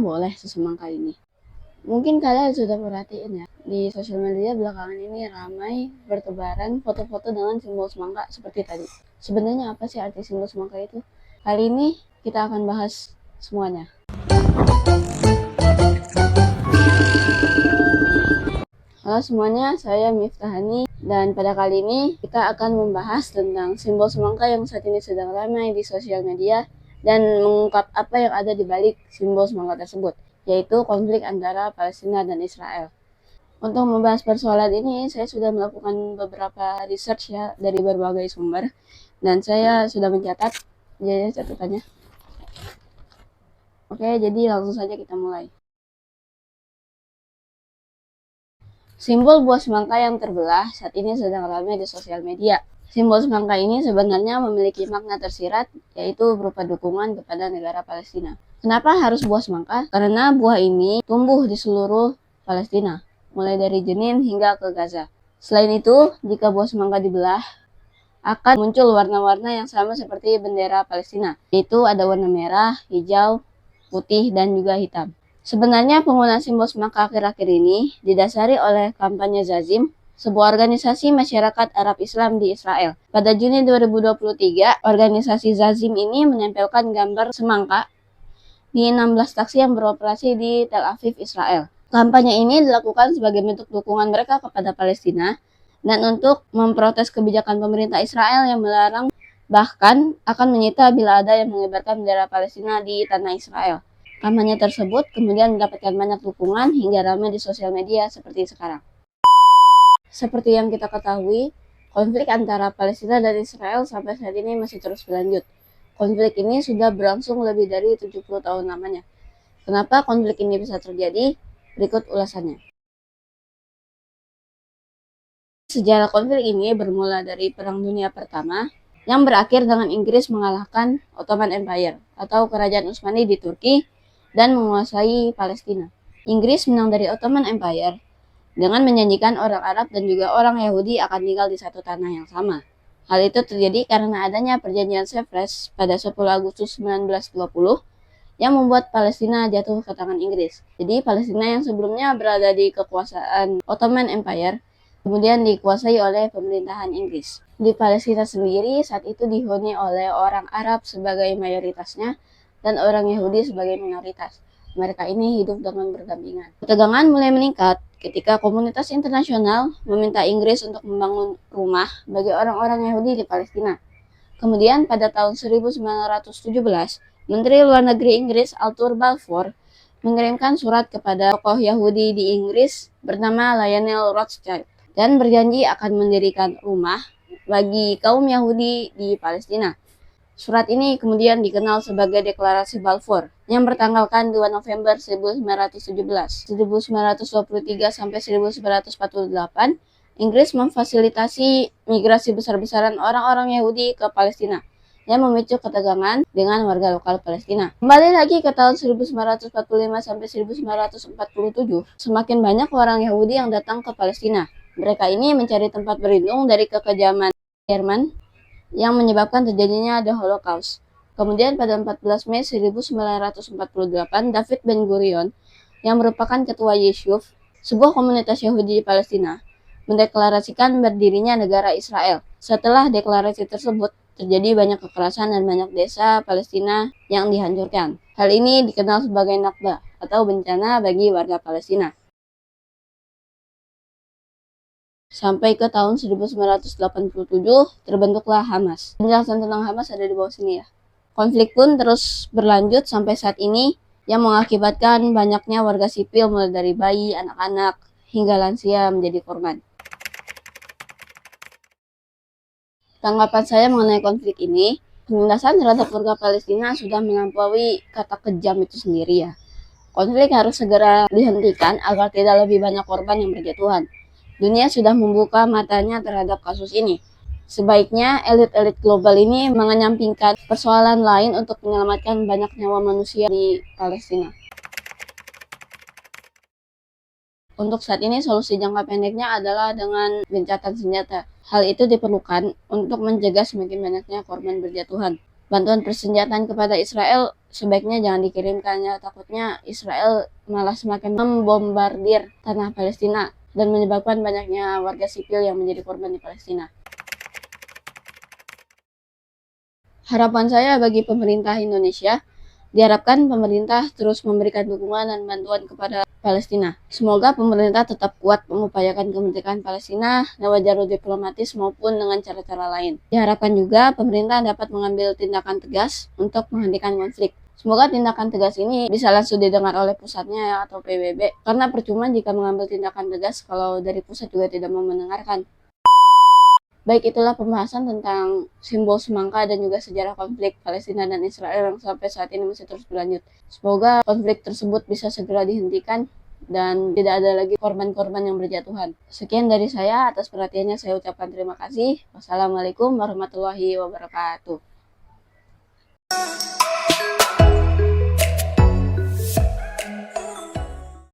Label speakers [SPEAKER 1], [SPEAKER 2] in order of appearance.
[SPEAKER 1] boleh sesemangka ini. Mungkin kalian sudah perhatiin ya, di sosial media belakangan ini ramai bertebaran foto-foto dengan simbol semangka seperti tadi. Sebenarnya apa sih arti simbol semangka itu? Kali ini kita akan bahas semuanya. Halo semuanya, saya Miftahani dan pada kali ini kita akan membahas tentang simbol semangka yang saat ini sedang ramai di sosial media dan mengungkap apa yang ada di balik simbol semangka tersebut, yaitu konflik antara Palestina dan Israel. Untuk membahas persoalan ini, saya sudah melakukan beberapa research ya dari berbagai sumber dan saya sudah mencatat catatannya. Oke, jadi langsung saja kita mulai. Simbol buah semangka yang terbelah saat ini sedang ramai di sosial media. Simbol semangka ini sebenarnya memiliki makna tersirat, yaitu berupa dukungan kepada negara Palestina. Kenapa harus buah semangka? Karena buah ini tumbuh di seluruh Palestina, mulai dari Jenin hingga ke Gaza. Selain itu, jika buah semangka dibelah, akan muncul warna-warna yang sama seperti bendera Palestina, yaitu ada warna merah, hijau, putih, dan juga hitam. Sebenarnya penggunaan simbol semangka akhir-akhir ini didasari oleh kampanye Zazim, sebuah organisasi masyarakat Arab Islam di Israel. Pada Juni 2023, organisasi Zazim ini menempelkan gambar semangka di 16 taksi yang beroperasi di Tel Aviv, Israel. Kampanye ini dilakukan sebagai bentuk dukungan mereka kepada Palestina dan untuk memprotes kebijakan pemerintah Israel yang melarang bahkan akan menyita bila ada yang mengibarkan bendera Palestina di tanah Israel. Kampanye tersebut kemudian mendapatkan banyak dukungan hingga ramai di sosial media seperti sekarang. Seperti yang kita ketahui, konflik antara Palestina dan Israel sampai saat ini masih terus berlanjut. Konflik ini sudah berlangsung lebih dari 70 tahun lamanya. Kenapa konflik ini bisa terjadi? Berikut ulasannya. Sejarah konflik ini bermula dari Perang Dunia Pertama yang berakhir dengan Inggris mengalahkan Ottoman Empire atau Kerajaan Utsmani di Turki dan menguasai Palestina. Inggris menang dari Ottoman Empire dengan menjanjikan orang Arab dan juga orang Yahudi akan tinggal di satu tanah yang sama. Hal itu terjadi karena adanya perjanjian Sevres pada 10 Agustus 1920 yang membuat Palestina jatuh ke tangan Inggris. Jadi Palestina yang sebelumnya berada di kekuasaan Ottoman Empire kemudian dikuasai oleh pemerintahan Inggris. Di Palestina sendiri saat itu dihuni oleh orang Arab sebagai mayoritasnya dan orang Yahudi sebagai minoritas. Mereka ini hidup dengan berdampingan. Ketegangan mulai meningkat ketika komunitas internasional meminta Inggris untuk membangun rumah bagi orang-orang Yahudi di Palestina. Kemudian pada tahun 1917, Menteri Luar Negeri Inggris Arthur Balfour mengirimkan surat kepada tokoh Yahudi di Inggris bernama Lionel Rothschild dan berjanji akan mendirikan rumah bagi kaum Yahudi di Palestina. Surat ini kemudian dikenal sebagai Deklarasi Balfour yang bertanggalkan 2 November 1917. 1923 sampai 1948, Inggris memfasilitasi migrasi besar-besaran orang-orang Yahudi ke Palestina yang memicu ketegangan dengan warga lokal Palestina. Kembali lagi ke tahun 1945 sampai 1947, semakin banyak orang Yahudi yang datang ke Palestina. Mereka ini mencari tempat berlindung dari kekejaman Jerman yang menyebabkan terjadinya The Holocaust. Kemudian pada 14 Mei 1948, David Ben-Gurion yang merupakan ketua Yishuv, sebuah komunitas Yahudi di Palestina, mendeklarasikan berdirinya negara Israel. Setelah deklarasi tersebut, terjadi banyak kekerasan dan banyak desa Palestina yang dihancurkan. Hal ini dikenal sebagai Nakba atau bencana bagi warga Palestina. Sampai ke tahun 1987 terbentuklah Hamas. Penjelasan tentang Hamas ada di bawah sini ya. Konflik pun terus berlanjut sampai saat ini yang mengakibatkan banyaknya warga sipil mulai dari bayi, anak-anak, hingga lansia menjadi korban. Tanggapan saya mengenai konflik ini, penindasan terhadap warga Palestina sudah melampaui kata kejam itu sendiri ya. Konflik harus segera dihentikan agar tidak lebih banyak korban yang berjatuhan. Dunia sudah membuka matanya terhadap kasus ini. Sebaiknya elit-elit global ini mengenyampingkan persoalan lain untuk menyelamatkan banyak nyawa manusia di Palestina. Untuk saat ini solusi jangka pendeknya adalah dengan gencatan senjata. Hal itu diperlukan untuk mencegah semakin banyaknya korban berjatuhan. bantuan persenjataan kepada Israel sebaiknya jangan dikirimkan, ya takutnya Israel malah semakin membombardir tanah Palestina dan menyebabkan banyaknya warga sipil yang menjadi korban di Palestina. Harapan saya bagi pemerintah Indonesia, diharapkan pemerintah terus memberikan dukungan dan bantuan kepada Palestina. Semoga pemerintah tetap kuat mengupayakan kemerdekaan Palestina lewat jalur diplomatis maupun dengan cara-cara lain. Diharapkan juga pemerintah dapat mengambil tindakan tegas untuk menghentikan konflik. Semoga tindakan tegas ini bisa langsung didengar oleh pusatnya, ya, atau PBB. Karena percuma jika mengambil tindakan tegas kalau dari pusat juga tidak mau mendengarkan. Baik, itulah pembahasan tentang simbol semangka dan juga sejarah konflik Palestina dan Israel yang sampai saat ini masih terus berlanjut. Semoga konflik tersebut bisa segera dihentikan dan tidak ada lagi korban-korban yang berjatuhan. Sekian dari saya, atas perhatiannya saya ucapkan terima kasih. Wassalamualaikum warahmatullahi wabarakatuh.